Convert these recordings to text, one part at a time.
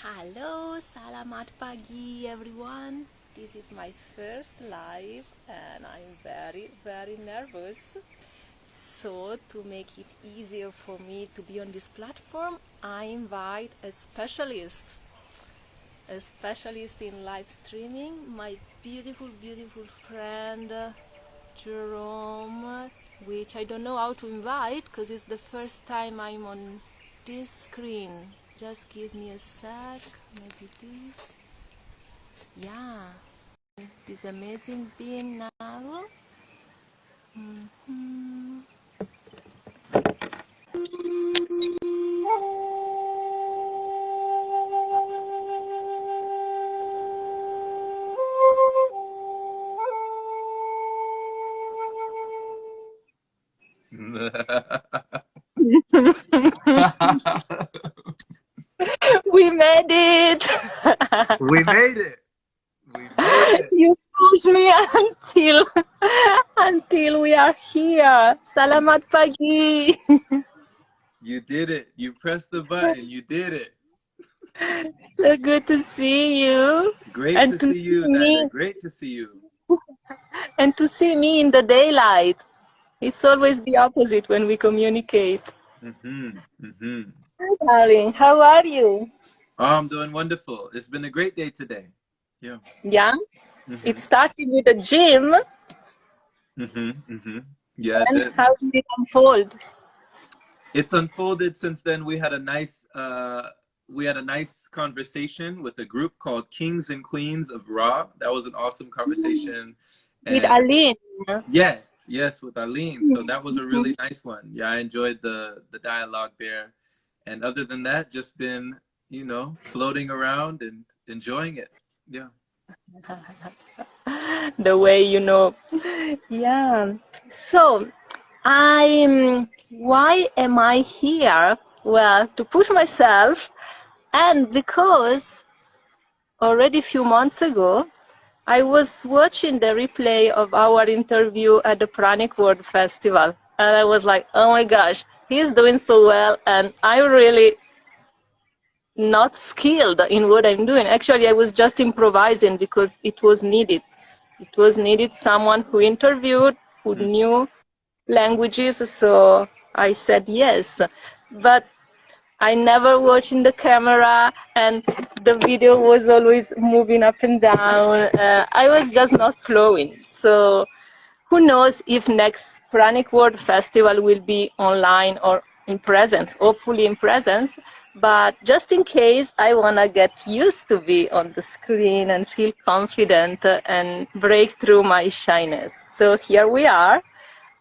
Halo, selamat pagi everyone. This is my first live and I'm very nervous. So to make it easier for me to be on this platform, I invite a specialist in live streaming, my beautiful friend Jerome, which I don't know how to invite because it's the first time I'm on this screen. Just give me a sec, maybe this. Yeah, this amazing being now. We made it! We made it! We made it! You pushed me until we are here. Selamat pagi! You did it! You pressed the button, you did it! So good to see you. Great And to see you, Naida. Great to see you. And to see me in the daylight. It's always the opposite when we communicate. Hi, darling. How are you? Oh, I'm doing wonderful. It's been a great day today. Yeah. Yeah? It started with the gym. Yeah. And how did it unfold? It's unfolded since then. We had a nice conversation with a group called Kings and Queens of Ra. That was an awesome conversation. With Aline. Yes, with Aline. So that was a really nice one. Yeah, I enjoyed the dialogue there. And other than that, just been, floating around and enjoying it. Yeah. The way Yeah. So, why am I here? Well, to push myself, and because already a few months ago, I was watching the replay of our interview at the Pranic World Festival, and I was like, oh my gosh, he's doing so well, and I'm really not skilled in what I'm doing. Actually, I was just improvising because it was needed. It was needed someone who interviewed, who knew languages, so I said yes. But I never watched in the camera, and the video was always moving up and down. I was just not flowing. So who knows if next Pranic World Festival will be online or in presence, hopefully in presence. But just in case, I want to get used to be on the screen and feel confident and break through my shyness. So here we are.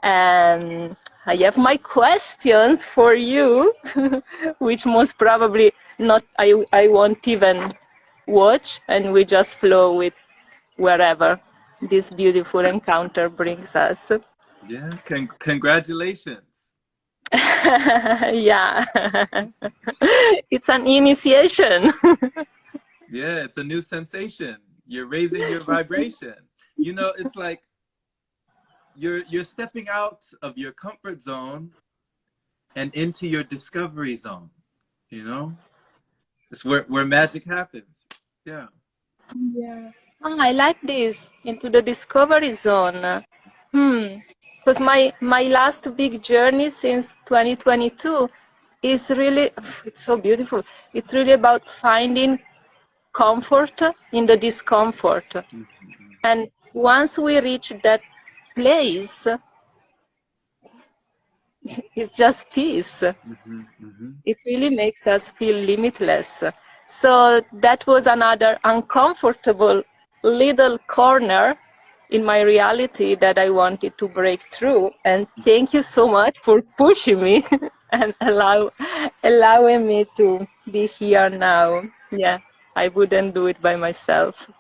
And I have my questions for you, which most probably not I won't even watch, and we just flow with wherever this beautiful encounter brings us. Yeah, congratulations. Yeah, it's an initiation. Yeah, it's a new sensation. You're raising your vibration. It's like you're stepping out of your comfort zone and into your discovery zone. It's where magic happens. Yeah. Yeah. Oh, I like this, into the discovery zone. Because my last big journey since 2022 is really, it's so beautiful. It's really about finding comfort in the discomfort. And once we reach that place, it's just peace. It really makes us feel limitless. So that was another uncomfortable little corner in my reality that I wanted to break through. And thank you so much for pushing me and allowing me to be here now. Yeah, I wouldn't do it by myself.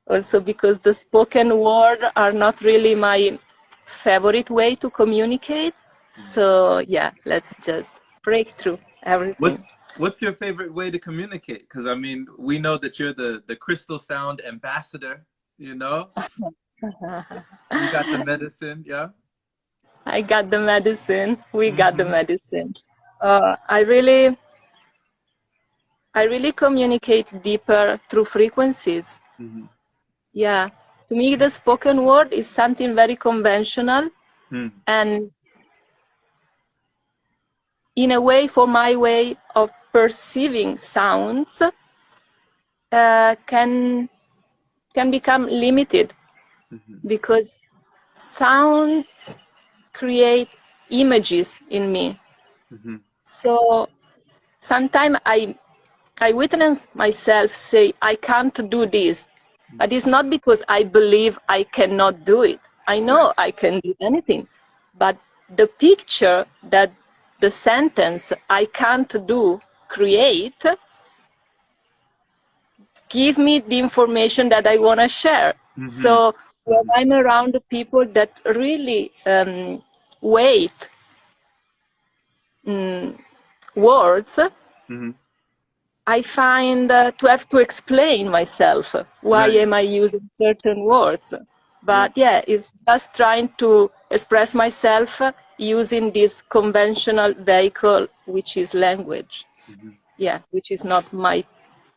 Also because the spoken word are not really my favorite way to communicate. So yeah, let's just break through everything. What's your favorite way to communicate? Because we know that you're the crystal sound ambassador. You got the medicine, yeah. I got the medicine. We got the medicine. I really I really communicate deeper through frequencies. Mm-hmm. Yeah. To me, the spoken word is something very conventional, and in a way, for my way of perceiving sounds, can become limited, because sounds create images in me. So sometimes I witness myself say, I can't do this. But it's not because I believe I cannot do it. I know I can do anything. But the picture that the sentence I can't do create give me the information that I want to share. So when I'm around the people that really weight words, I find to have to explain myself. Why am I using certain words? But yeah, it's just trying to express myself using this conventional vehicle, which is language. Yeah, which is not my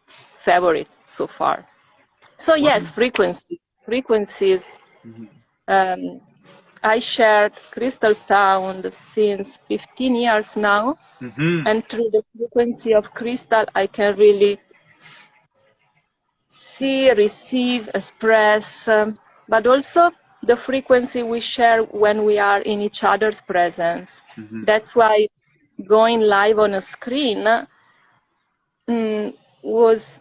favorite so far. So yes, frequencies. I shared crystal sound since 15 years now. And through the frequency of crystal, I can really see, receive, express, but also the frequency we share when we are in each other's presence. That's why going live on a screen was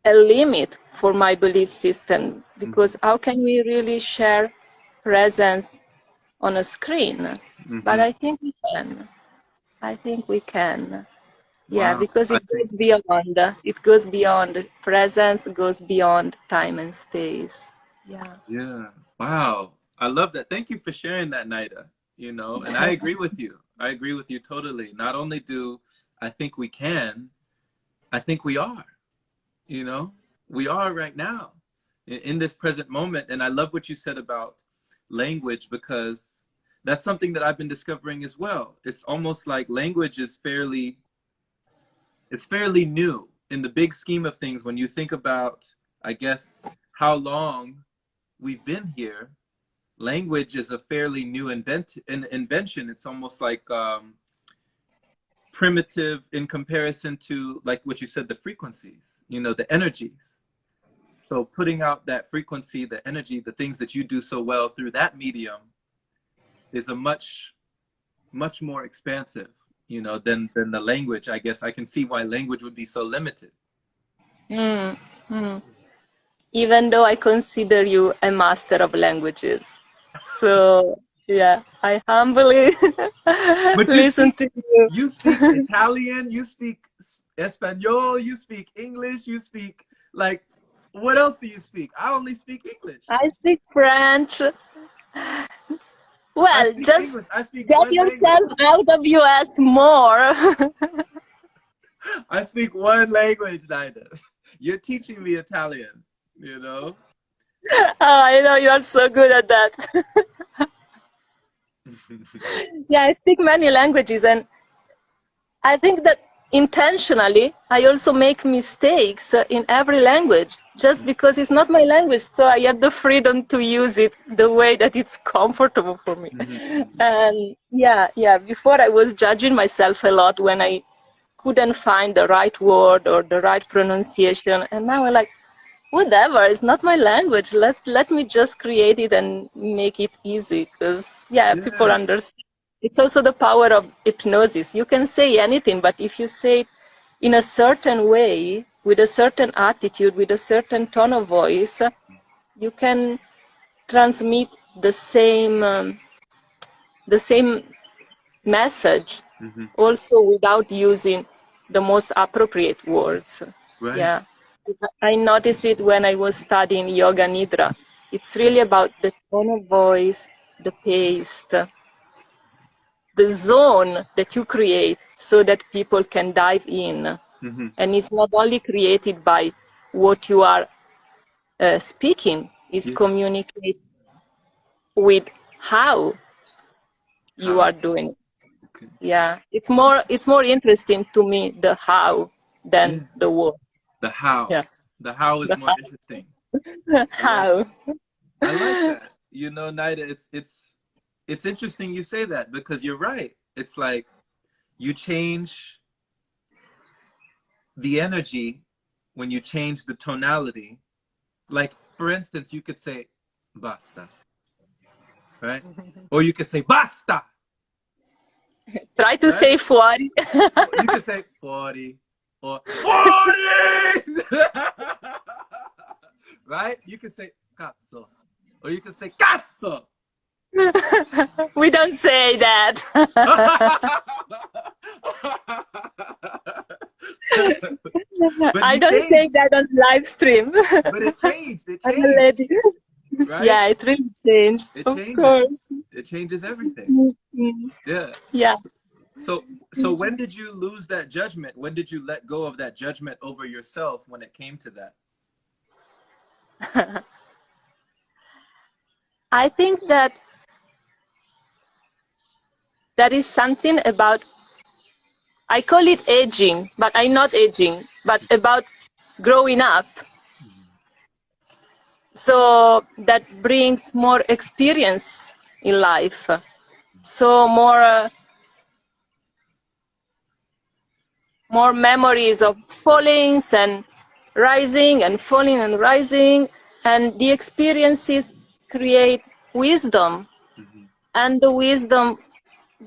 a limit for my belief system, because how can we really share presence on a screen? But I think we can. I think we can. Yeah, Wow. because it goes beyond. It goes beyond. Presence goes beyond time and space. Yeah. Yeah. Wow. I love that. Thank you for sharing that, Naida. You know, and I agree with you. I agree with you totally. Not only do I think we can, I think we are. You know, we are right now in this present moment. And I love what you said about language, because that's something that I've been discovering as well. It's almost like language is fairly new in the big scheme of things. When you think about, I guess, how long we've been here, language is a fairly new invention. It's almost like primitive in comparison to, like what you said, the frequencies, you know, the energies. So putting out that frequency, the energy, the things that you do so well through that medium is a much more expansive, you know, than the language. I guess I can see why language would be so limited. Even though I consider you a master of languages. So, yeah, I humbly listen to you. You speak Italian, you speak Espanol, you speak English, you speak, like, what else do you speak? I only speak English. I speak French. Well, just get yourself out of US more. I speak one language, Naida. You're teaching me Italian, you know? Oh, I know you are so good at that. Yeah, I speak many languages, and I think that intentionally I also make mistakes in every language, just because it's not my language, so I have the freedom to use it the way that it's comfortable for me. And yeah, before I was judging myself a lot when I couldn't find the right word or the right pronunciation, and now I'm like, whatever, it's not my language, let me just create it and make it easy, because people understand. It's also the power of hypnosis. You can say anything, but if you say it in a certain way, with a certain attitude, with a certain tone of voice, you can transmit the same message, also without using the most appropriate words. Yeah, I noticed it when I was studying Yoga Nidra. It's really about the tone of voice, the pace, the zone that you create so that people can dive in. And it's not only created by what you are speaking, it's communicate with how you are doing it. Yeah, it's more interesting to me, the how. than Yeah. the what. The how. Yeah. The how is The more interesting. Yeah. how. I like that. You know, Naida, it's interesting you say that, because you're right. It's like you change the energy when you change the tonality. Like, for instance, you could say basta, right? Or you could say basta, Try to right? say fuori. You could say 40 or 40, right? You could say cazzo, or you could say cazzo. We don't say that. But I you don't say changed. that on live stream. But it changed. It I'm a changed, lady. right? Yeah, it really changed. It Of changes. course. It changes everything. Mhm. Yeah. Yeah. So when did you lose that judgment? When did you let go of that judgment over yourself when it came to that? I think that there is something about, I call it aging, but I'm not aging, but about growing up. So that brings more experience in life. So more memories of fallings and rising and falling and rising, and the experiences create wisdom. And the wisdom,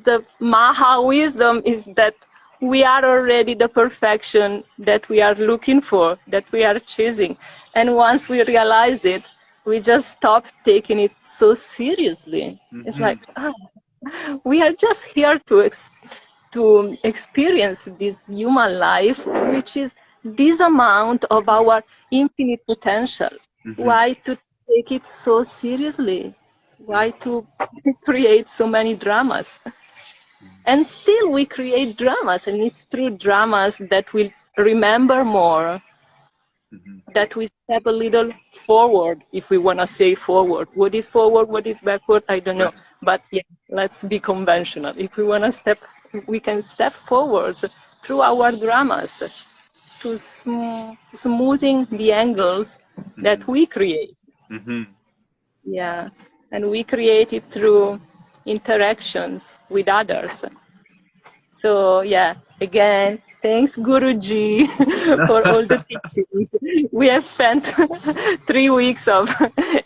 the Maha wisdom, is that we are already the perfection that we are looking for, that we are chasing. And once we realize it, we just stop taking it so seriously. It's like, we are just here to experience this human life, which is this amount of our infinite potential. Why to take it so seriously? Why to create so many dramas? And still we create dramas, and it's through dramas that we remember more, that we step a little forward, if we want to say forward. What is forward, what is backward, I don't know. Right. But yeah, let's be conventional. If we want to step, we can step forwards through our dramas to smoothing the angles that we create. Yeah, and we create it through interactions with others. So yeah, again, thanks Guruji for all the teachings. We have spent 3 weeks of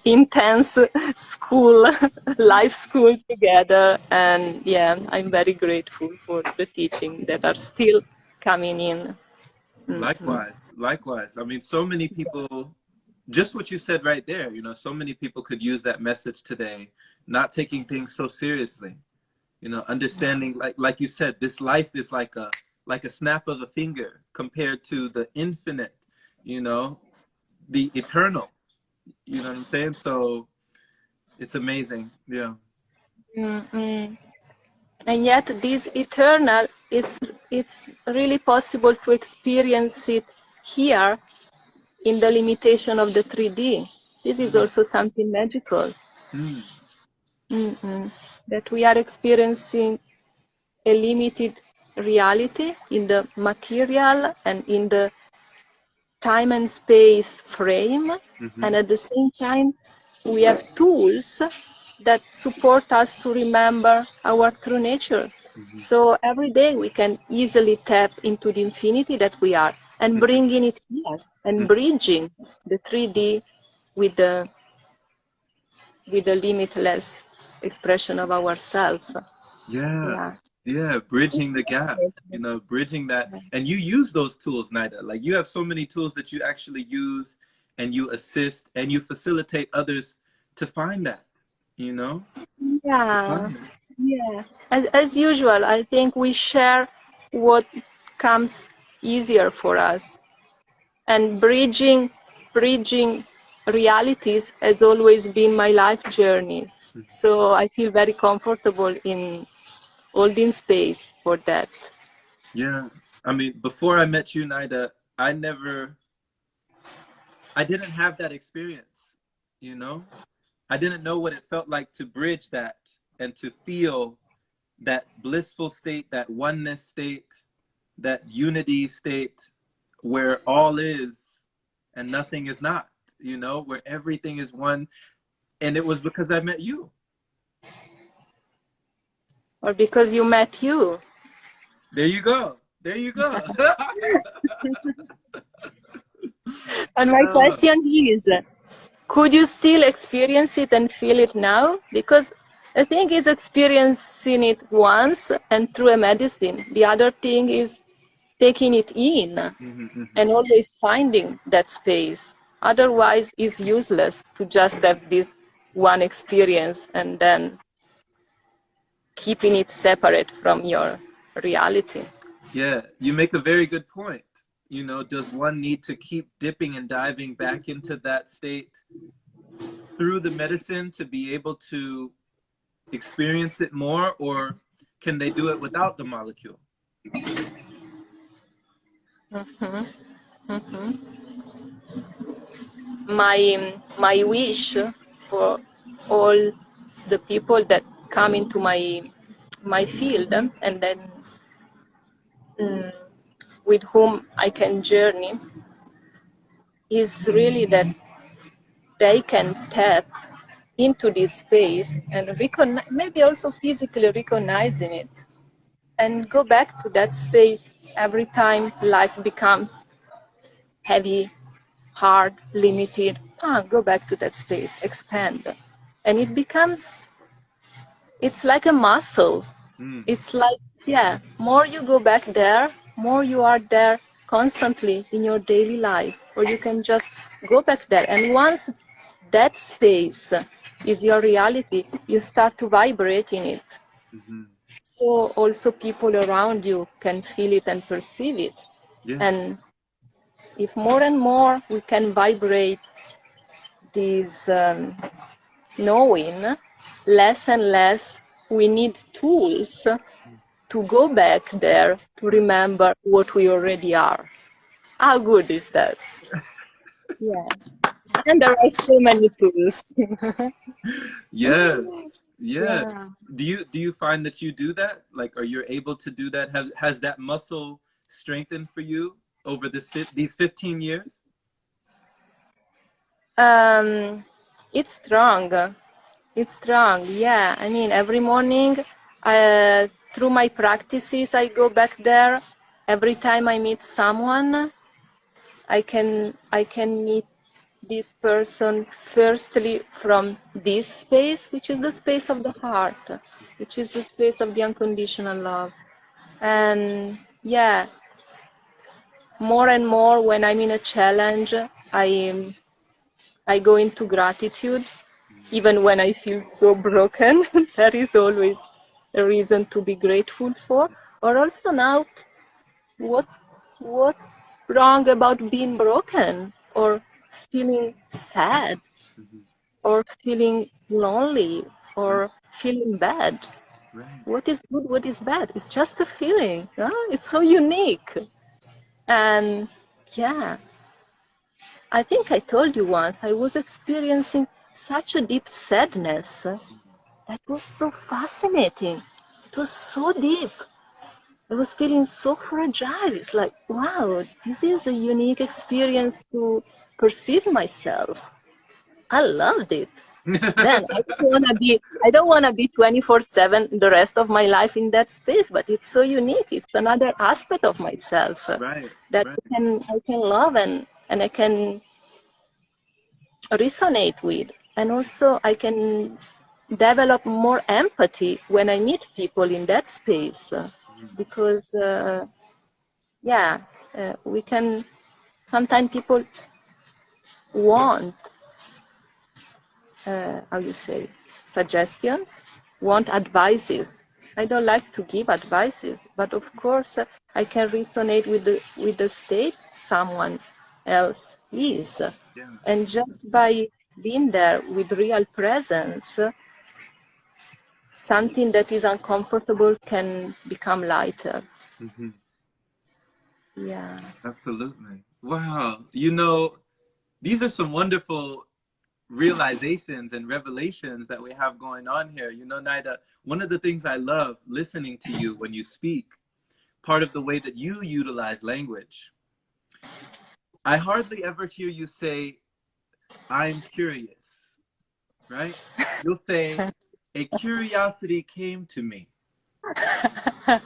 intense school, life school together, and yeah, I'm very grateful for the teaching that are still coming in. Likewise, likewise. I mean, so many people, just what you said right there, you know, so many people could use that message today, not taking things so seriously, you know, understanding, like you said, this life is like a snap of a finger compared to the infinite, you know, the eternal, you know what I'm saying? So it's amazing. Yeah. And yet this eternal, it's really possible to experience it here in the limitation of the 3D. This is also something magical. That we are experiencing a limited reality in the material and in the time and space frame. And at the same time, we have tools that support us to remember our true nature. So every day we can easily tap into the infinity that we are and bringing it here and bridging the 3D with the limitless expression of ourselves. Yeah, bridging the gap, you know, bridging that. And you use those tools, Naida. Like, you have so many tools that you actually use, and you assist and you facilitate others to find that, you know? Yeah, yeah. As usual, I think we share what comes easier for us, and bridging realities has always been my life journeys. So I feel very comfortable in holding space for that. Yeah. I mean, before I met you, Naida, I didn't have that experience, you know? I didn't know what it felt like to bridge that and to feel that blissful state, that oneness state, that unity state, where all is and nothing is not, you know, where everything is one. And it was because I met you. Or because you met you. There you go. There you go. And my question is, could you still experience it and feel it now? Because the thing is experiencing it once and through a medicine. The other thing is taking it in and always finding that space. Otherwise, it's useless to just have this one experience and then keeping it separate from your reality. Yeah, you make a very good point. You know, does one need to keep dipping and diving back into that state through the medicine to be able to experience it more, or can they do it without the molecule? My wish for all the people that come into my field and then with whom I can journey is really that they can tap into this space and maybe also physically recognizing it and go back to that space every time life becomes heavy, hard, limited. Go back to that space, expand. And it becomes, it's like a muscle. It's like, yeah, more you go back there, more you are there constantly in your daily life, or you can just go back there. And once that space is your reality, you start to vibrate in it. So also people around you can feel it and perceive it. Yeah. And if more and more we can vibrate this knowing, less and less we need tools to go back there to remember what we already are. How good is that? Yeah. And there are so many tools. Yeah. Yeah. Do you find that you do that? Like, are you able to do that? Has that muscle strengthened for you over these 15 years? It's strong. It's strong. Yeah. I mean, every morning, through my practices, I go back there. Every time I meet someone, I can meet this person firstly from this space, which is the space of the heart, which is the space of the unconditional love. And yeah, more and more when I'm in a challenge, I go into gratitude. Even when I feel so broken, there is always a reason to be grateful for. Or also now, what's wrong about being broken or feeling sad or feeling lonely or feeling bad? What is good, what is bad? It's just a feeling. It's so unique. And yeah, I think I told you once, I was experiencing such a deep sadness that was so fascinating. It was so deep. I was feeling so fragile. It's like, wow, this is a unique experience to perceive myself. I loved it. Then I don't wanna be 24/7 the rest of my life in that space, but it's so unique. It's another aspect of myself that I can love and I can resonate with. And also I can develop more empathy when I meet people in that space because we can, sometimes people want, how you say, suggestions, want advices. I don't like to give advices, but of course I can resonate with the state someone else is. And just by being there with real presence, something that is uncomfortable can become lighter. Yeah. Absolutely. Wow. You know, these are some wonderful realizations and revelations that we have going on here. You know, Naida, one of the things I love listening to you when you speak, part of the way that you utilize language I hardly ever hear you say, I'm curious, right? You'll say, a curiosity came to me,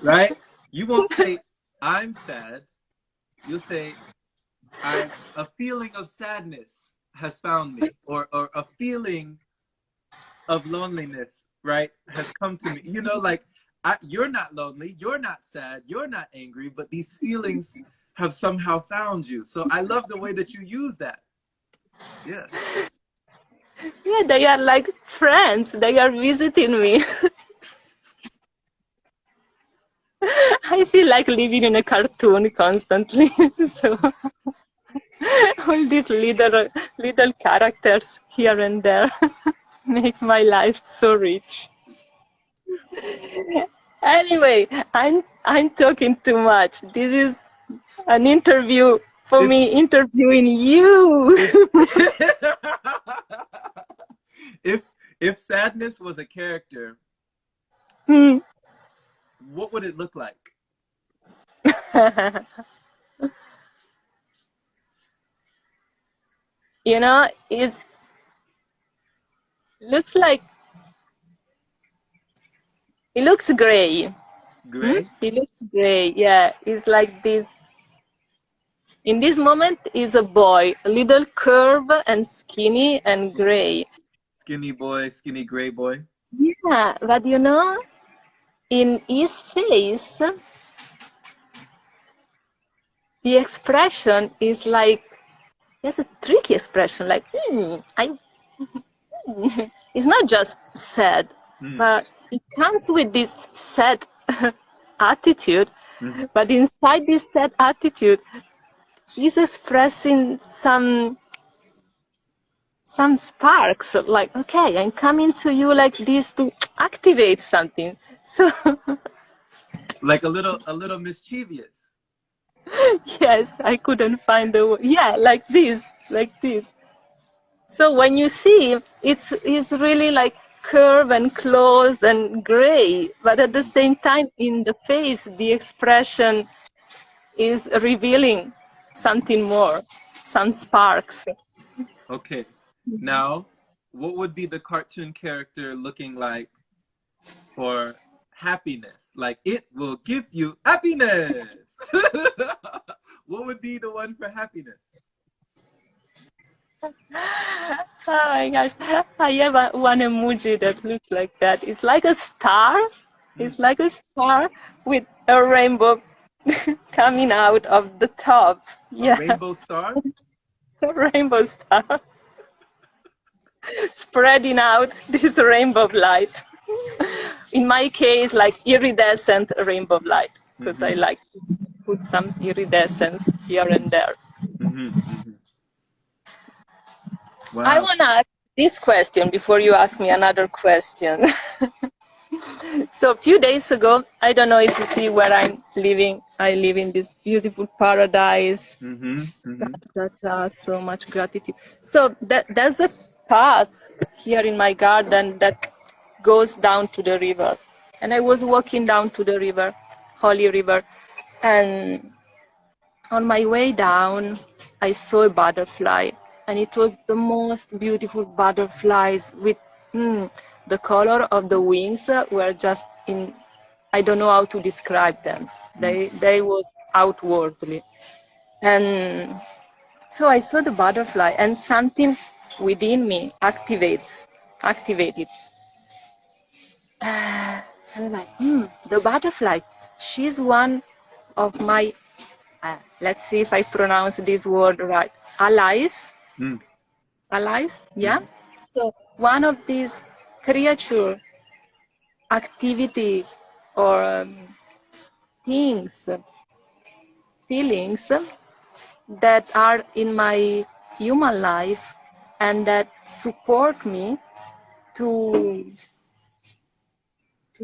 right? You won't say, I'm sad. You'll say, a feeling of sadness has found me, or a feeling of loneliness, right, has come to me. You know, like, you're not lonely, you're not sad, you're not angry, but these feelings have somehow found you. So I love the way that you use that. Yeah. Yeah, they are like friends. They are visiting me. I feel like living in a cartoon constantly. So all these little characters here and there make my life so rich. Anyway, I'm talking too much. This is an interview for If me interviewing you. if if if sadness was a character, what would it look like? You know, it looks like it looks gray. Gray? It looks gray. Yeah, it's like this. In this moment is a boy, a little curved and skinny and gray. Skinny boy, skinny gray boy. Yeah, but you know, in his face, the expression is like, there's a tricky expression, like, it's not just sad, but it comes with this sad attitude. But inside this sad attitude, he's expressing some sparks, like, okay, I'm coming to you like this to activate something. So Like a little mischievous. yes, I couldn't find the word. Yeah, like this, like this. So when you see him, it's really like curved and closed and gray, but at the same time, in the face, the expression is revealing something more, some sparks. Okay. Now, what would be the cartoon character looking like for happiness? Like, it will give you happiness. What would be the one for happiness? Oh my gosh, I have one emoji that looks like that. It's like a star. It's like a star with a rainbow coming out of the top. A Yeah, rainbow star? a rainbow star spreading out this rainbow light. In my case, like iridescent rainbow light, because I like to put some iridescence here and there. I Wow. want to ask this question before you ask me another question. So a few days ago, I don't know if you see where I'm living. I live in this beautiful paradise that has so much gratitude. So there's a path here in my garden that goes down to the river. And I was walking down to the river, Holy River, and on my way down, I saw a butterfly, and it was the most beautiful butterflies with the color of the wings were just in, I don't know how to describe them. They was outwardly. And so I saw the butterfly, and something within me activated. I was like, the butterfly, she's one of my, let's see if I pronounce this word right, allies. Allies, yeah? So one of these creature activity or things, feelings that are in my human life and that support me to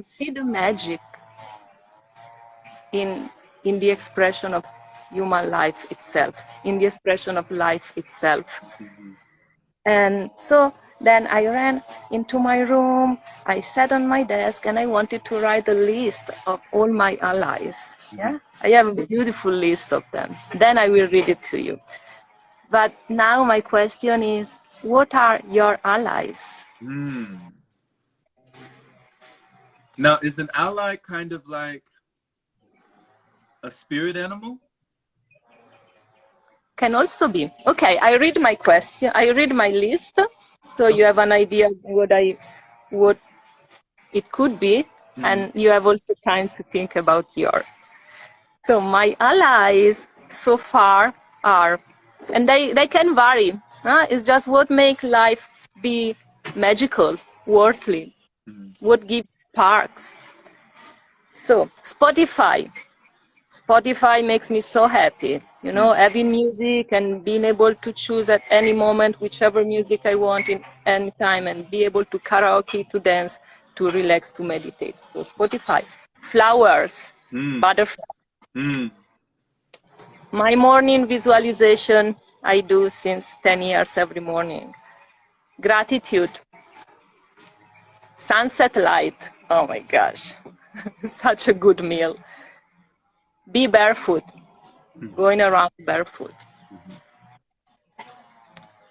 see the magic in the expression of human life itself, in the expression of life itself. And so Then I ran into my room, I sat on my desk, and I wanted to write a list of all my allies. Yeah, I have a beautiful list of them. Then I will read it to you. But now my question is, what are your allies? Now, is an ally kind of like a spirit animal? Can also be. Okay, I read my question. I read my list, so you have an idea what it could be, and you have also time to think about your. So my allies so far are, and they can vary. It's just what makes life be magical, worthly, what gives sparks. So Spotify makes me so happy, you know, having music and being able to choose at any moment whichever music I want in any time, and be able to karaoke, to dance, to relax, to meditate. So Spotify. Flowers, butterflies. My morning visualization I do since 10 years every morning. Gratitude. Sunset light. Oh my gosh. Such a good meal. Be barefoot. Going around barefoot.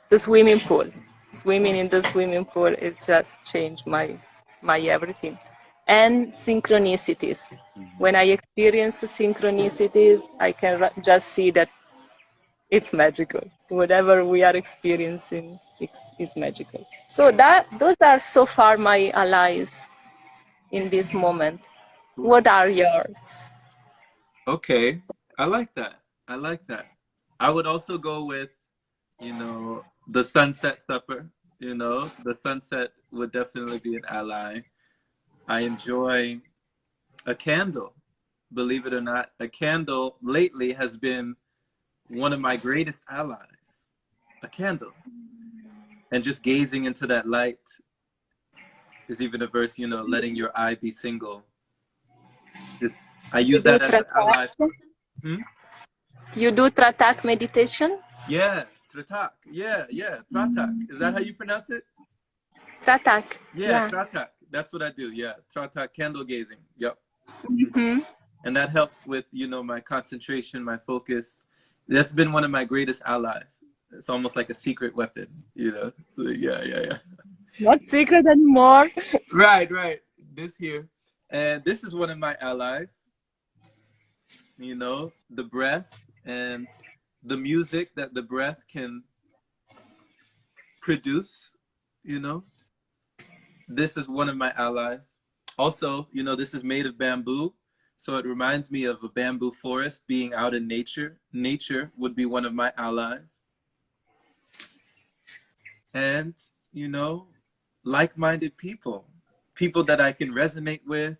The swimming pool. Swimming in the swimming pool, it just changed my everything. And synchronicities. When I experience synchronicities, I can just see that it's magical. Whatever we are experiencing is magical. So those are so far my allies in this moment. What are yours? Okay, I like that. I like that. I would also go with, you know, the sunset supper. You know, the sunset would definitely be an ally. I enjoy a candle. Believe it or not, a candle lately has been one of my greatest allies. A candle. And just gazing into that light is even a verse, you know, letting your eye be single. I use that as an ally. You do Tratak meditation? Yeah, Tratak. Yeah, Tratak. Is that how you pronounce it? Tratak. Yeah, Tratak. That's what I do. Yeah, Tratak, candle gazing. Yep. And that helps with, you know, my concentration, my focus. That's been one of my greatest allies. It's almost like a secret weapon, you know? Yeah. Not secret anymore. Right. This here. And this is one of my allies. You know, the breath and the music that the breath can produce, you know. This is one of my allies. Also, you know, this is made of bamboo. So it reminds me of a bamboo forest, being out in nature. Nature would be one of my allies. And, you know, like-minded people. People that I can resonate with,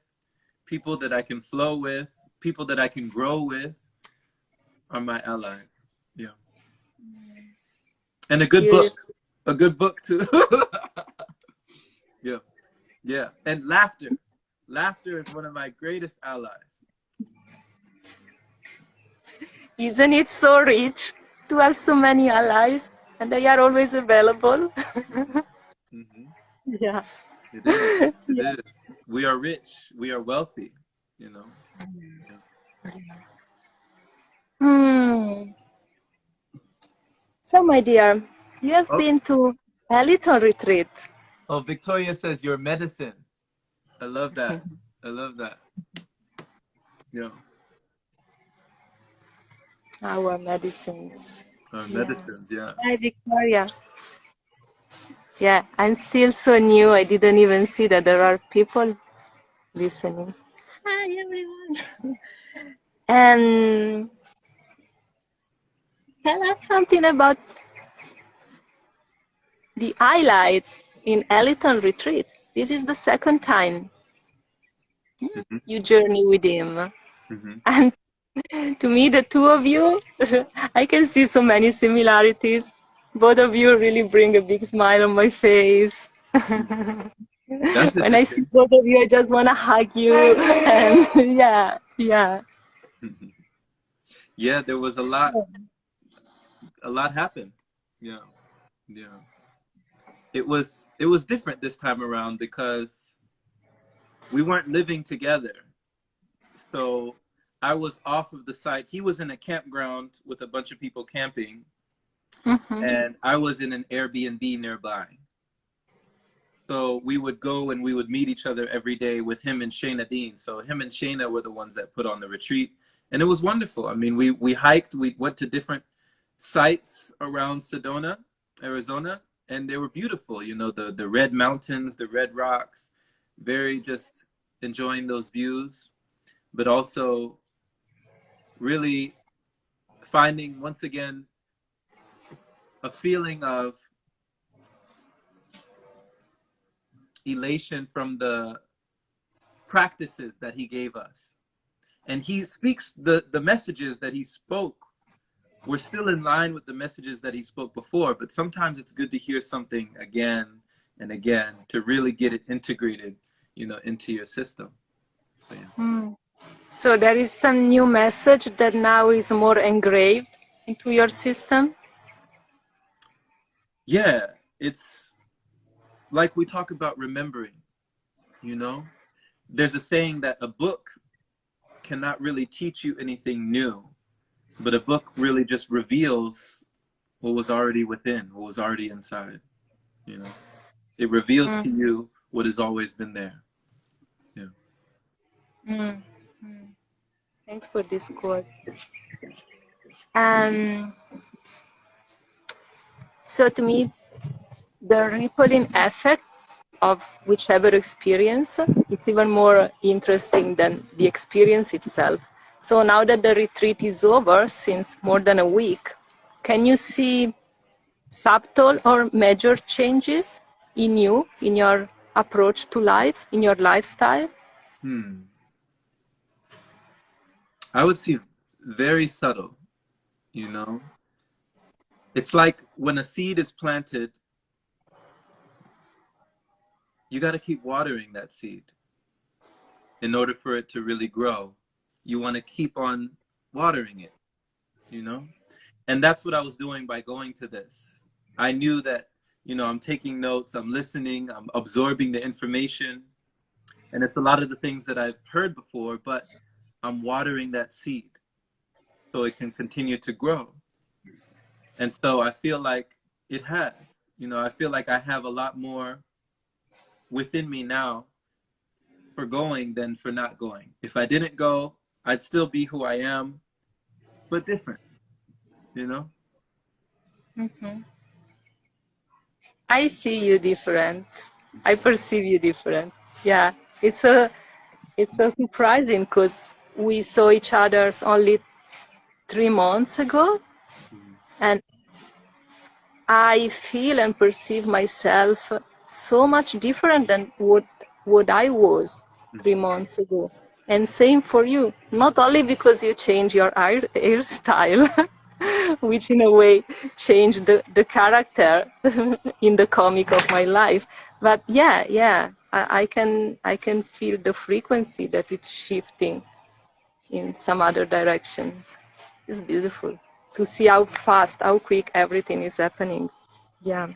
people that I can flow with, people that I can grow with are my allies. Yeah. And a good book. A good book too. Yeah. And laughter. Laughter is one of my greatest allies. Isn't it so rich to have so many allies, and they are always available? Yeah. It is. It is. We are rich. We are wealthy, you know. So, my dear, you have been to a little retreat. Oh, Victoria says your medicine. I love that. I love that. Yeah. Our medicines. Our medicines, yeah. Hi, Victoria. Yeah, I'm still so new. I didn't even see that there are people listening. Hi, everyone. And tell us something about the highlights in Eliton Retreat. This is the second time you journey with him. And to me, the two of you, I can see so many similarities. Both of you really bring a big smile on my face. When I see both of you, I just want to hug you. And yeah. Yeah, there was a lot happened. Yeah. it was different this time around because we weren't living together. So I was off of the site. He was in a campground with a bunch of people camping, and I was in an Airbnb nearby. So we would go and we would meet each other every day with him and Shayna Dean. So him and Shayna were the ones that put on the retreat. And it was wonderful. I mean, we hiked, we went to different sites around Sedona, Arizona, and they were beautiful. You know, the red mountains, the red rocks, very just enjoying those views, but also really finding, once again, a feeling of elation from the practices that he gave us. And he speaks, the messages that he spoke were still in line with the messages that he spoke before, but sometimes it's good to hear something again and again to really get it integrated, you know, into your system. So, yeah. So there is some new message that now is more engraved into your system? Yeah, it's like we talk about remembering, you know? There's a saying that a book cannot really teach you anything new, but a book really just reveals what was already within, what was already inside, you know? It reveals to you what has always been there. Yeah. Thanks for this quote. So to me, the rippling effect of whichever experience, it's even more interesting than the experience itself. So now that the retreat is over since more than a week, can you see subtle or major changes in you, in your approach to life, in your lifestyle? I would see very subtle, you know? It's like when a seed is planted, you got to keep watering that seed in order for it to really grow. You want to keep on watering it, you know? And that's what I was doing by going to this. I knew that, you know, I'm taking notes, I'm listening, I'm absorbing the information. And it's a lot of the things that I've heard before, but I'm watering that seed so it can continue to grow. And so I feel like it has, you know, I feel like I have a lot more within me now for going than for not going. If I didn't go, I'd still be who I am, but different, you know? I see you different. I perceive you different. Yeah, it's so surprising because we saw each other only 3 months ago, and I feel and perceive myself so much different than what I was 3 months ago. And same for you, not only because you change your hairstyle, which in a way changed the character in the comic of my life, but I can feel the frequency that it's shifting in some other direction. It's beautiful to see how fast, how quick everything is happening. Yeah.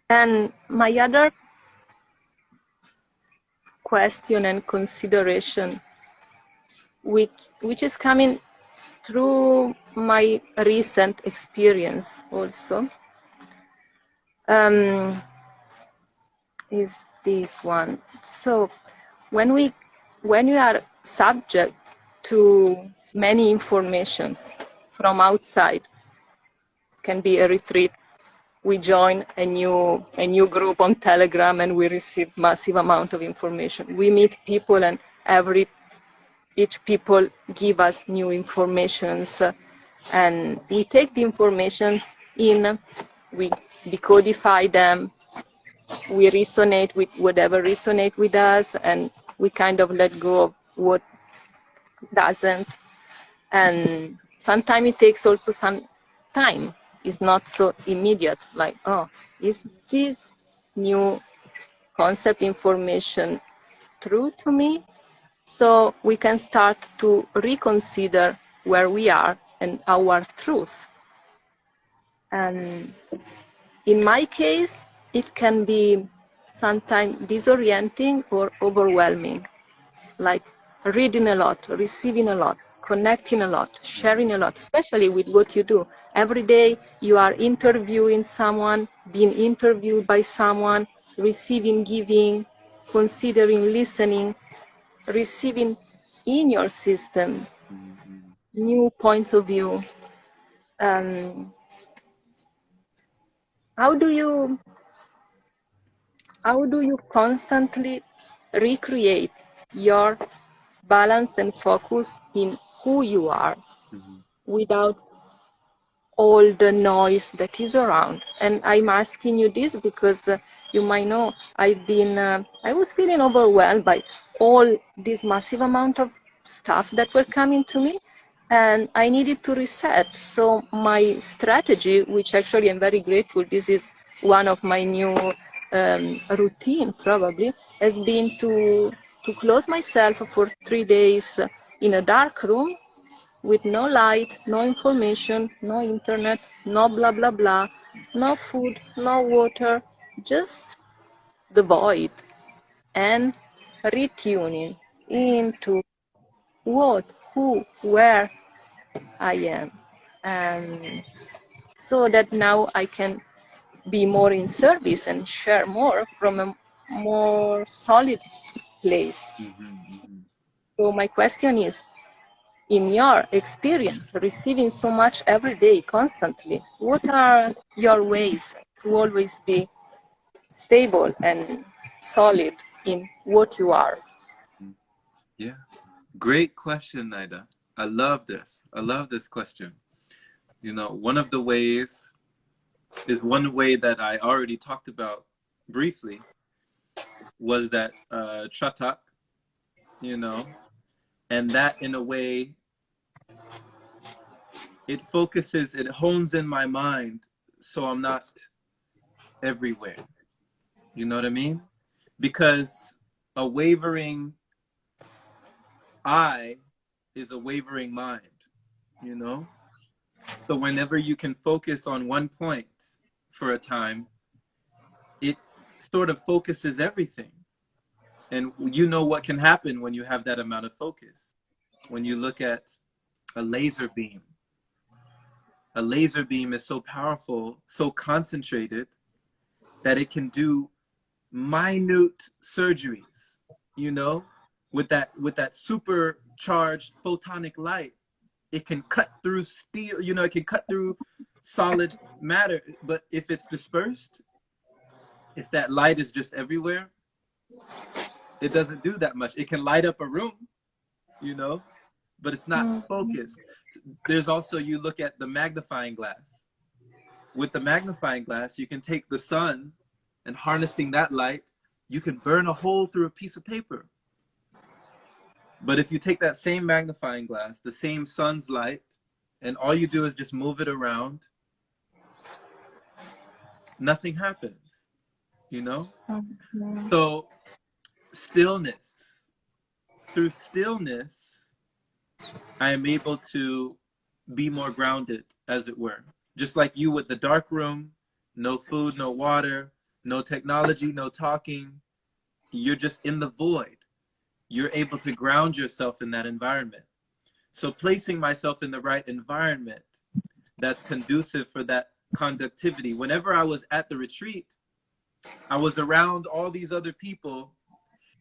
And my other question and consideration, which is coming through my recent experience also, is this one. So when you are subject to many informations from outside, can be a retreat, we join a new group on Telegram and we receive massive amount of information. We meet people and each people give us new informations, and we take the informations in, we decodify them, we resonate with whatever resonate with us, and we kind of let go of what doesn't. And sometimes it takes also some time. It's not so immediate, like, oh, is this new concept information true to me? So we can start to reconsider where we are and our truth. And in my case, it can be sometimes disorienting or overwhelming, like reading a lot, receiving a lot, connecting a lot, sharing a lot, especially with what you do. Every day you are interviewing someone, being interviewed by someone, receiving, giving, considering, listening, receiving in your system new points of view. Um, how do you constantly recreate your balance and focus in who you are without all the noise that is around? And I'm asking you this because you might know I was feeling overwhelmed by all this massive amount of stuff that were coming to me, and I needed to reset. So my strategy, which actually I'm very grateful, this is one of my new routine probably, has been to close myself for 3 days in a dark room with no light, no information, no internet, no blah blah blah, no food, no water, just the void, and retuning into what, who, where I am. And so that now I can be more in service and share more from a more solid place. So my question is, in your experience, receiving so much every day, constantly, what are your ways to always be stable and solid in what you are? Yeah. Great question, Naida. I love this. I love this question. You know, one of the ways is one way that I already talked about briefly was that Chatak, you know, and that in a way, it focuses, it hones in my mind so I'm not everywhere. You know what I mean? Because a wavering eye is a wavering mind, you know? So whenever you can focus on one point for a time, it sort of focuses everything. And you know what can happen when you have that amount of focus. When you look at a laser beam is so powerful, so concentrated, that it can do minute surgeries, you know, with that supercharged photonic light. It can cut through steel, you know, it can cut through solid matter. But if it's dispersed, if that light is just everywhere, it doesn't do that much. It can light up a room, you know, but it's not focused. There's also, you look at the magnifying glass. With the magnifying glass, you can take the sun and harnessing that light, you can burn a hole through a piece of paper. But if you take that same magnifying glass, the same sun's light, and all you do is just move it around, nothing happens, you know? So stillness, through stillness, I am able to be more grounded, as it were. Just like you with the dark room, no food, no water, no technology, no talking. You're just in the void. You're able to ground yourself in that environment. So placing myself in the right environment that's conducive for that conductivity. Whenever I was at the retreat, I was around all these other people.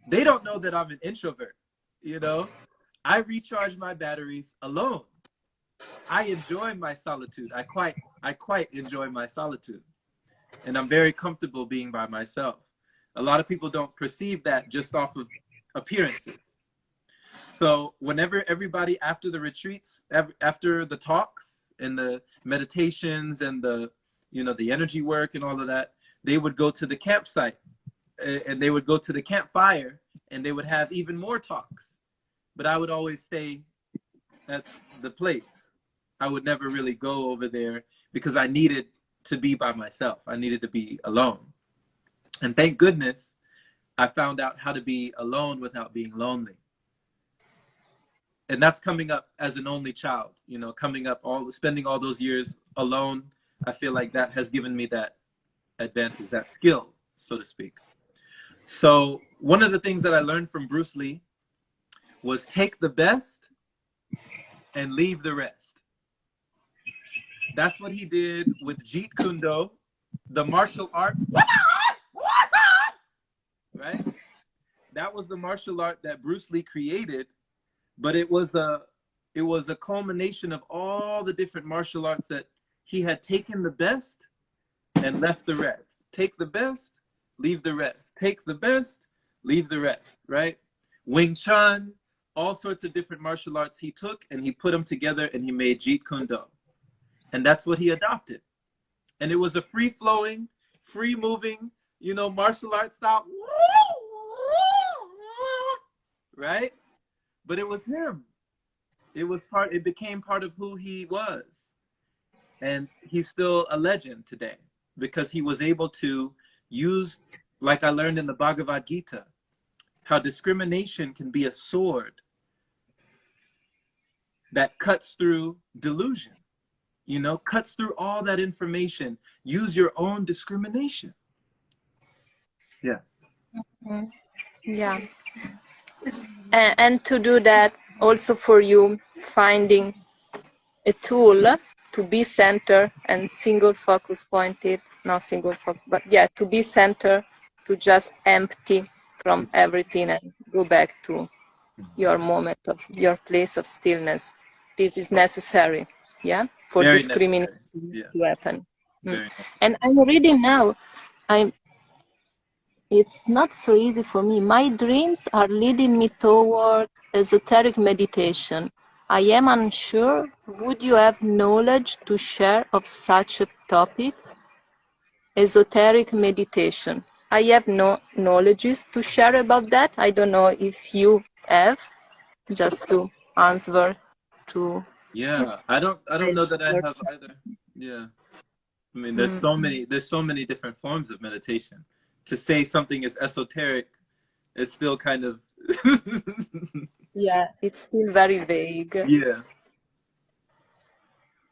They don't know that I'm an introvert, you know? I recharge my batteries alone. I enjoy my solitude. I quite enjoy my solitude. And I'm very comfortable being by myself. A lot of people don't perceive that just off of appearances. So whenever everybody after the retreats, after the talks and the meditations and the, you know, the energy work and all of that, they would go to the campsite and they would go to the campfire and they would have even more talks. But I would always stay at the place. I would never really go over there because I needed to be by myself. I needed to be alone. And thank goodness I found out how to be alone without being lonely. And that's coming up as an only child, you know, coming up spending all those years alone. I feel like that has given me that advances that skill, so to speak. So one of the things that I learned from Bruce Lee was take the best and leave the rest. That's what he did with Jeet Kune Do, the martial art. Right? That was the martial art that Bruce Lee created, but it was a culmination of all the different martial arts that he had taken the best and left the rest. Take the best, leave the rest. Take the best, leave the rest, right? Wing Chun, all sorts of different martial arts he took and he put them together and he made Jeet Kune Do. And that's what he adopted. And it was a free-flowing, free-moving, you know, martial arts style. Right? But it was him. It became part of who he was. And he's still a legend today because he was able to use, like I learned in the Bhagavad Gita, how discrimination can be a sword that cuts through delusion, you know, cuts through all that information. Use your own discrimination. Yeah. Mm-hmm. Yeah. And to do that, also for you, finding a tool to be centered and single focus pointed, not single focus, but yeah, to be centered, to just empty from everything and go back to your moment of your place of stillness. This is necessary, yeah, for Very discrimination necessary. to happen. Very And I'm reading now, it's not so easy for me. My dreams are leading me towards esoteric meditation. I am unsure. Would you have knowledge to share of such a topic? Esoteric meditation. I have no knowledges to share about that. I don't know if you have, just to answer to. Yeah, I don't know that I have either. Yeah. I mean, there's so many different forms of meditation. To say something is esoteric, it's still kind of Yeah, it's still very vague. yeah.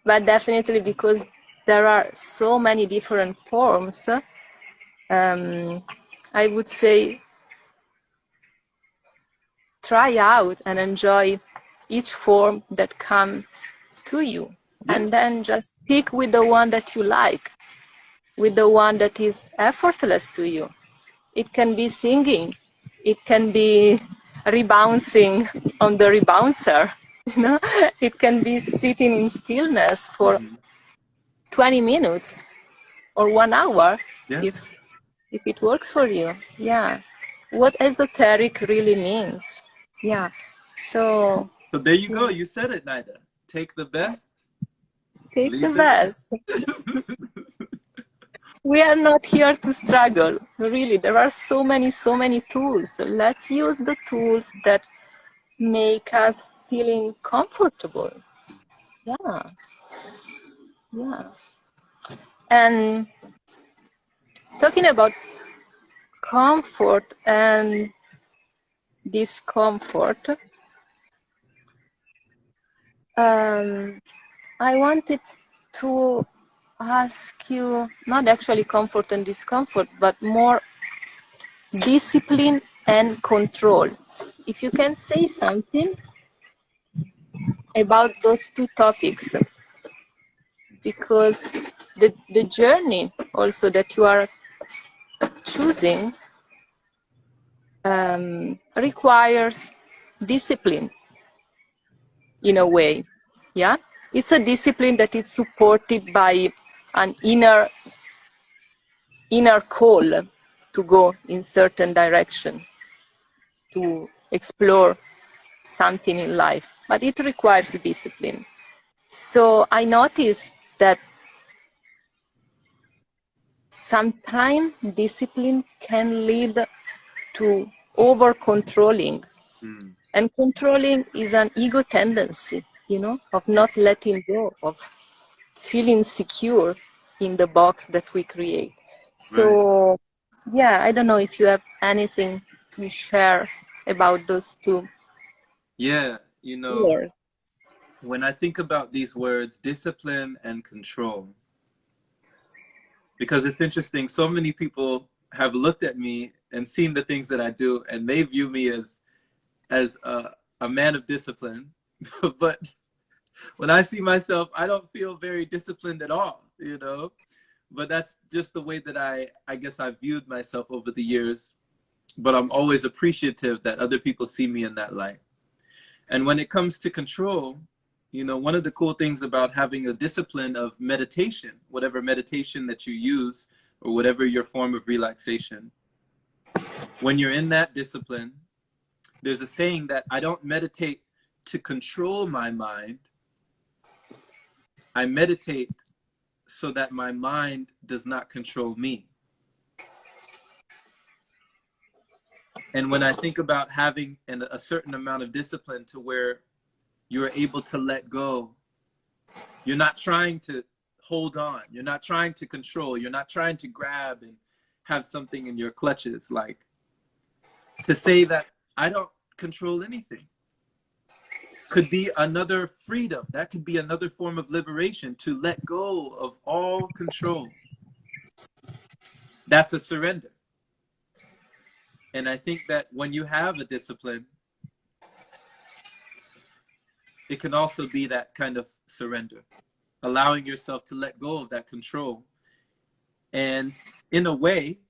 But definitely because there are so many different forms, I would say try out and enjoy each form that comes to you. Yeah. And then just stick with the one that you like, with the one that is effortless to you. It can be singing, it can be rebouncing on the rebouncer, you know, it can be sitting in stillness for 20 minutes or 1 hour, Yeah. if it works for you. Yeah. What esoteric really means. Yeah. So there you go. You said it, Naida. Take the best. take Leave the the rest. best. We are not here to struggle. Really, there are so many tools. So let's use the tools that make us feeling comfortable. Yeah. Yeah. And talking about comfort and discomfort, I wanted to ask you, not actually comfort and discomfort, but more discipline and control. If you can say something about those two topics, because the journey also that you are choosing requires discipline in a way. Yeah, it's a discipline that is supported by an inner call to go in certain direction, to explore something in life, but it requires discipline. So I noticed that sometimes discipline can lead to over-controlling. And controlling is an ego tendency, you know, of not letting go, of feeling secure in the box that we create. So, yeah, I don't know if you have anything to share about those two. Yeah, you know, words. when I think about these words, discipline and control, because it's interesting. So many people have looked at me and seen the things that I do, and they view me as a man of discipline. But when I see myself, I don't feel very disciplined at all, you know. But that's just the way that I guess I viewed myself over the years. But I'm always appreciative that other people see me in that light. And when it comes to control, you know, one of the cool things about having a discipline of meditation, whatever meditation that you use, or whatever your form of relaxation, when you're in that discipline, there's a saying that I don't meditate to control my mind. I meditate so that my mind does not control me. And when I think about having a certain amount of discipline to where you're able to let go, you're not trying to hold on, you're not trying to control, you're not trying to grab and have something in your clutches, like to say that I don't control anything could be another freedom. That could be another form of liberation, to let go of all control. That's a surrender. And I think that when you have a discipline, it can also be that kind of surrender, allowing yourself to let go of that control. And in a way,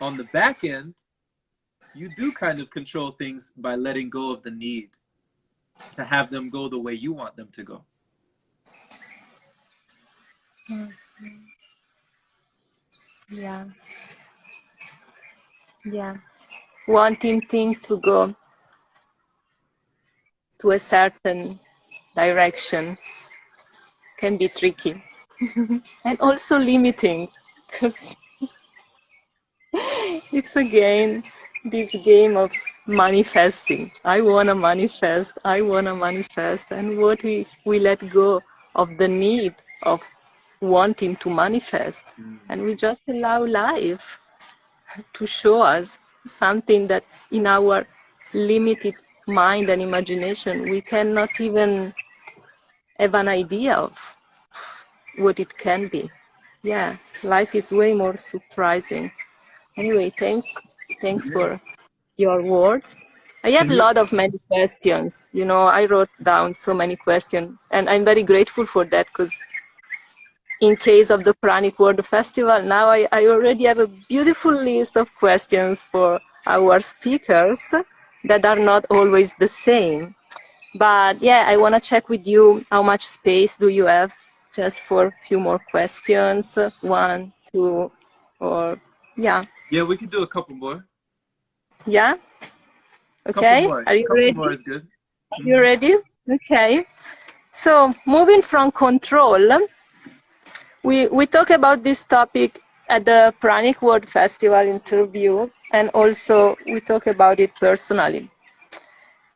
on the back end, you do kind of control things by letting go of the need to have them go the way you want them to go. Yeah. Yeah. Wanting things to go to a certain direction can be tricky and also limiting, because it's again this game of manifesting. I want to manifest, and what if we let go of the need of wanting to manifest, and we just allow life to show us something that in our limited mind and imagination we cannot even have an idea of what it can be. Yeah, life is way more surprising. Anyway, thanks for your words. I have a lot of many questions. You know, I wrote down so many questions, and I'm very grateful for that, because in case of the Pranic World Festival, now I already have a beautiful list of questions for our speakers that are not always the same. But yeah, I want to check with you, how much space do you have just for a few more questions? 1, 2, or yeah. Yeah, we could do a couple more. Yeah? Okay, are you ready? Couple more is good. You ready? Okay. So moving from control, we talk about this topic at the Pranic World Festival interview, and also we talk about it personally.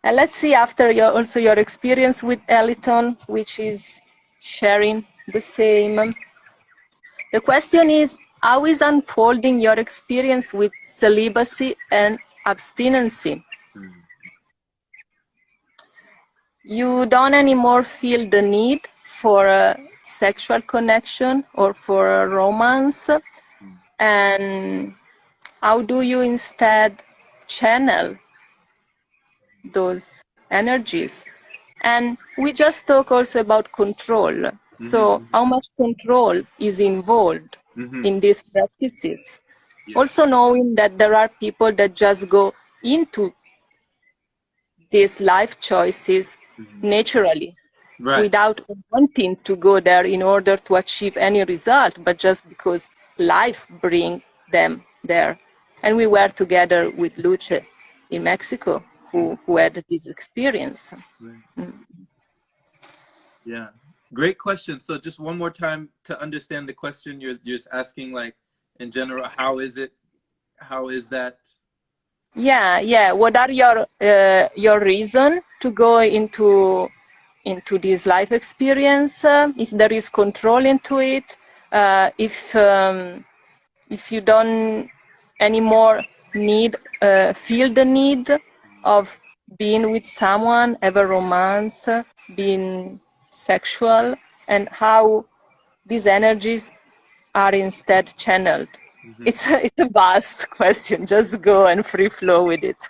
And let's see, after your experience with Eliton, which is sharing the same. The question is, how is unfolding your experience with celibacy and abstinency? You don't anymore feel the need for a sexual connection or for a romance, and how do you instead channel those energies? And we just talk also about control. So how much control is involved in these practices? Also knowing that there are people that just go into these life choices naturally, without wanting to go there in order to achieve any result, but just because life brings them there. And we were together with Luce in Mexico, who had this experience. Yeah, great question. So just one more time to understand the question, you're just asking, like, in general, how is that? Yeah. What are your reason to go into this life experience? If there is control into it, if you don't anymore feel the need of being with someone, have a romance, being sexual, and how these energies are instead channeled? Mm-hmm. It's a vast question. Just go and free flow with it.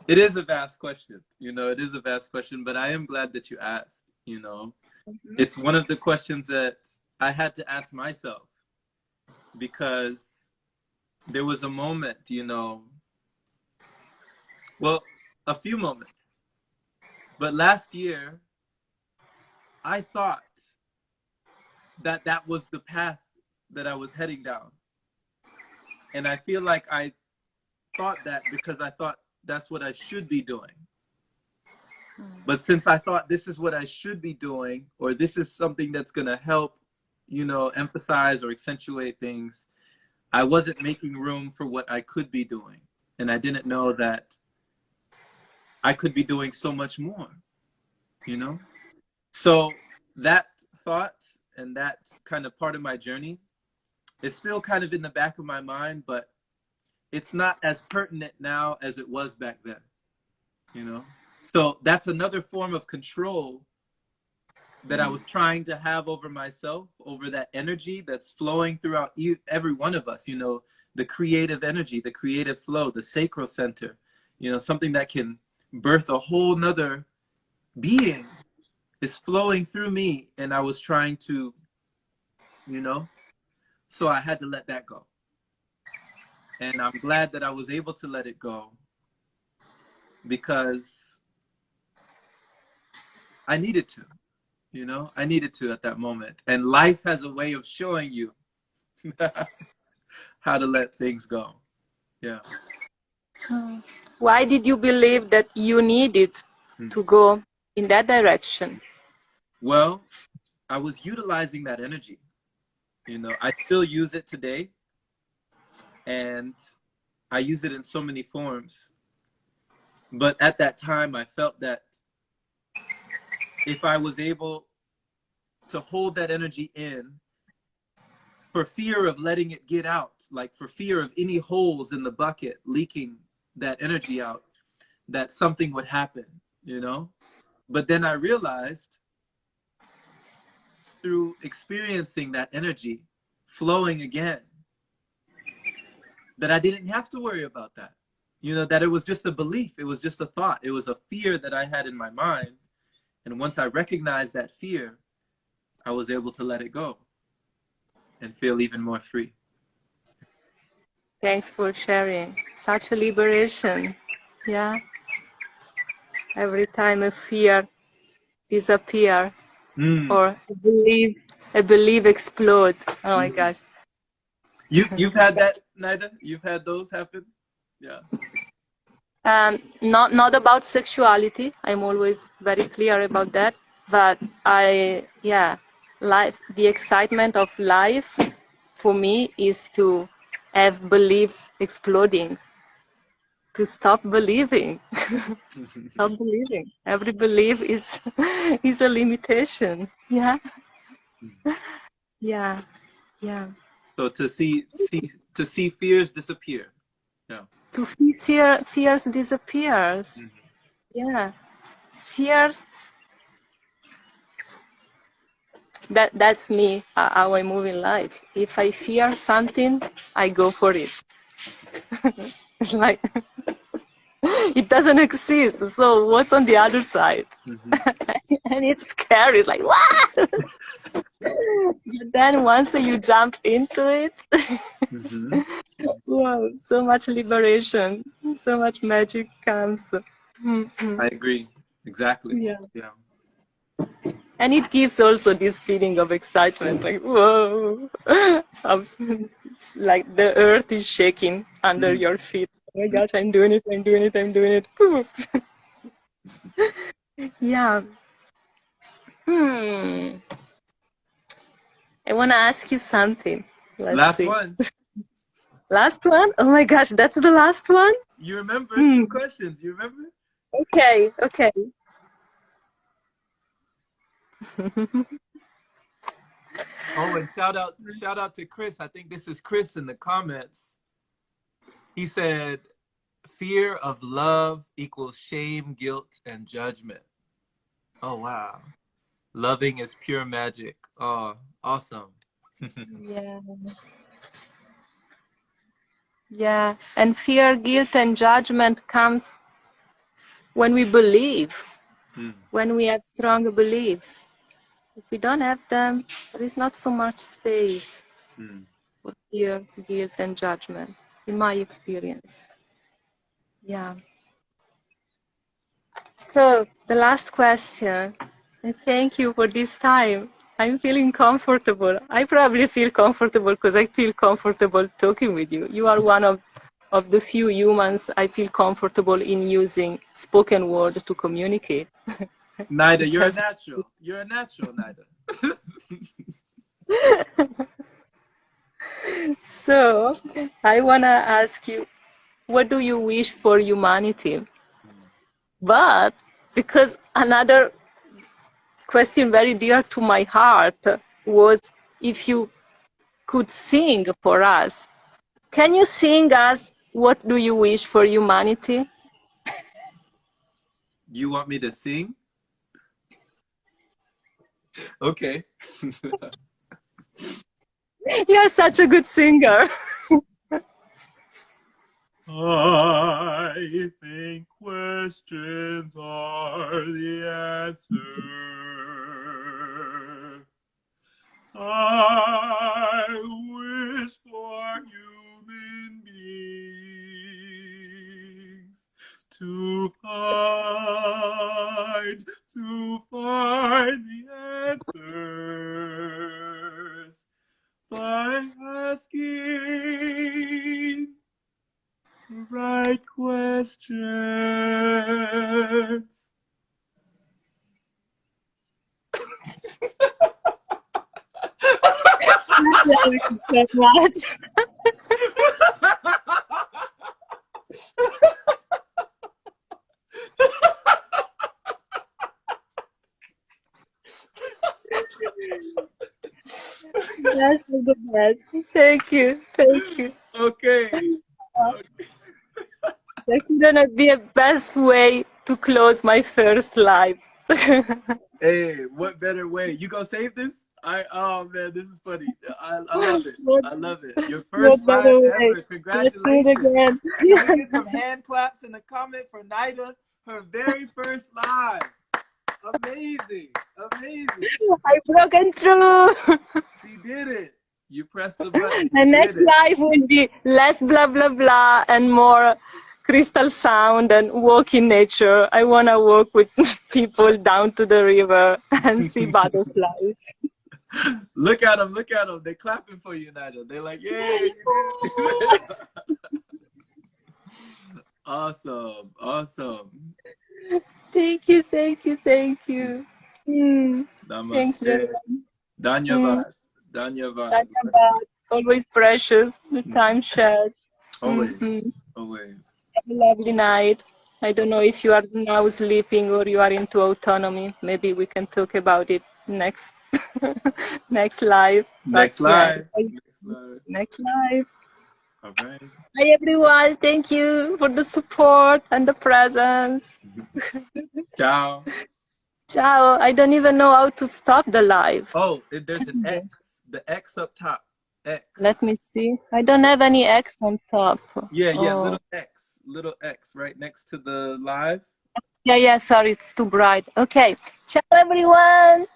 It is a vast question, you know, it is a vast question, but I am glad that you asked, you know. It's one of the questions that I had to ask myself, because there was a moment, you know, well, a few moments, but last year, I thought that that was the path that I was heading down. And I feel like I thought that because I thought that's what I should be doing. But since I thought this is what I should be doing, or this is something that's going to help, you know, emphasize or accentuate things, I wasn't making room for what I could be doing. And I didn't know that I could be doing so much more, you know? So that thought and that kind of part of my journey is still kind of in the back of my mind, but it's not as pertinent now as it was back then, you know? So that's another form of control that I was trying to have over myself, over that energy that's flowing throughout every one of us, you know, the creative energy, the creative flow, the sacral center, you know, something that can birth a whole nother being is flowing through me. And I was trying to, you know, so I had to let that go. And I'm glad that I was able to let it go, because I needed to, you know, I needed to at that moment. And life has a way of showing you how to let things go. Yeah. Why did you believe that you needed to go in that direction? Well, I was utilizing that energy. You know, I still use it today. And I use it in so many forms. But at that time, I felt that if I was able to hold that energy in, for fear of letting it get out, like for fear of any holes in the bucket leaking that energy out, that something would happen, you know? But then I realized through experiencing that energy flowing again, that I didn't have to worry about that. You know, that it was just a belief. It was just a thought. It was a fear that I had in my mind. And once I recognized that fear, I was able to let it go and feel even more free. Thanks for sharing. Such a liberation. Yeah. Every time a fear disappears or a belief explode. Oh my gosh. You've had that, Naida? You've had those happen? Yeah. Not about sexuality. I'm always very clear about that. But life, the excitement of life for me is to have beliefs exploding, to stop believing. Stop believing. Every belief is is a limitation. Yeah. Yeah. Yeah. So to see fears disappear. Yeah. To fears disappears. Yeah. Fears. That's me, how I move in life. If I fear something, I go for it. It's like it doesn't exist. So what's on the other side? And it's scary. It's like what? But then once you jump into it, wow, so much liberation, so much magic comes. I agree. Exactly. Yeah. Yeah. And it gives also this feeling of excitement, like whoa, like the earth is shaking under your feet. Oh my gosh, I'm doing it, I'm doing it, I'm doing it. Yeah. I want to ask you something. Let's Last see. one. Last one? Oh my gosh, that's the last one? You remember 2 questions. You remember? Okay, okay. Oh, and shout out to Chris. I think this is Chris in the comments. He said, fear of love equals shame, guilt, and judgment. Oh, wow. Loving is pure magic. Oh, awesome. Yeah. Yeah. And fear, guilt, and judgment comes when we believe, when we have strong beliefs. If we don't have them, there is not so much space for fear, guilt, and judgment, in my experience. Yeah. So, the last question, and thank you for this time. I'm feeling comfortable. I probably feel comfortable because I feel comfortable talking with you. You are one of the few humans I feel comfortable in using spoken word to communicate. Naida, you're a natural. You're a natural, Naida. So, I want to ask you, what do you wish for humanity? But because another question very dear to my heart was if you could sing for us. Can you sing us What Do You Wish for Humanity? You want me to sing? Okay. You're such a good singer. I think questions are the answer. I wish for human beings to find the answers by asking the right questions. Thank you so much. That's the best. Thank you. Thank you. Okay. That couldn't be a best way to close my first live. Hey, what better way? You gonna save this? Oh man, this is funny. I love it. I love it. Your first What live better way? ever. Let's do it Congratulations. again. Can we get some hand claps in the comment for Naida? Her very first live. Amazing. Amazing. I broken through. She did it. You pressed the button. The next live will be less blah blah blah and more crystal sound and walk in nature. I want to walk with people down to the river and see butterflies. Look at them. Look at them. They're clapping for you, Naida. They're like, yay. Awesome. Awesome. Thank you, thank you, thank you. Thanks, Namaste. everyone. Dhanyavad. Dhanyavad. Dhanyavad. Always precious, the time shared. Always. Always. Have a lovely night. I don't know if you are now sleeping or you are into autonomy. Maybe we can talk about it next next live. Next live. Next live. All right. Hi everyone. Thank you for the support and the presence. Ciao. Ciao. I don't even know how to stop the live. Oh, there's an X. The X up top. X. Let me see. I don't have any X on top. Yeah, little X. Little X right next to the live. Yeah, sorry, it's too bright. Okay. Ciao everyone.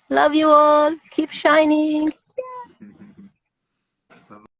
Love you all. Keep shining.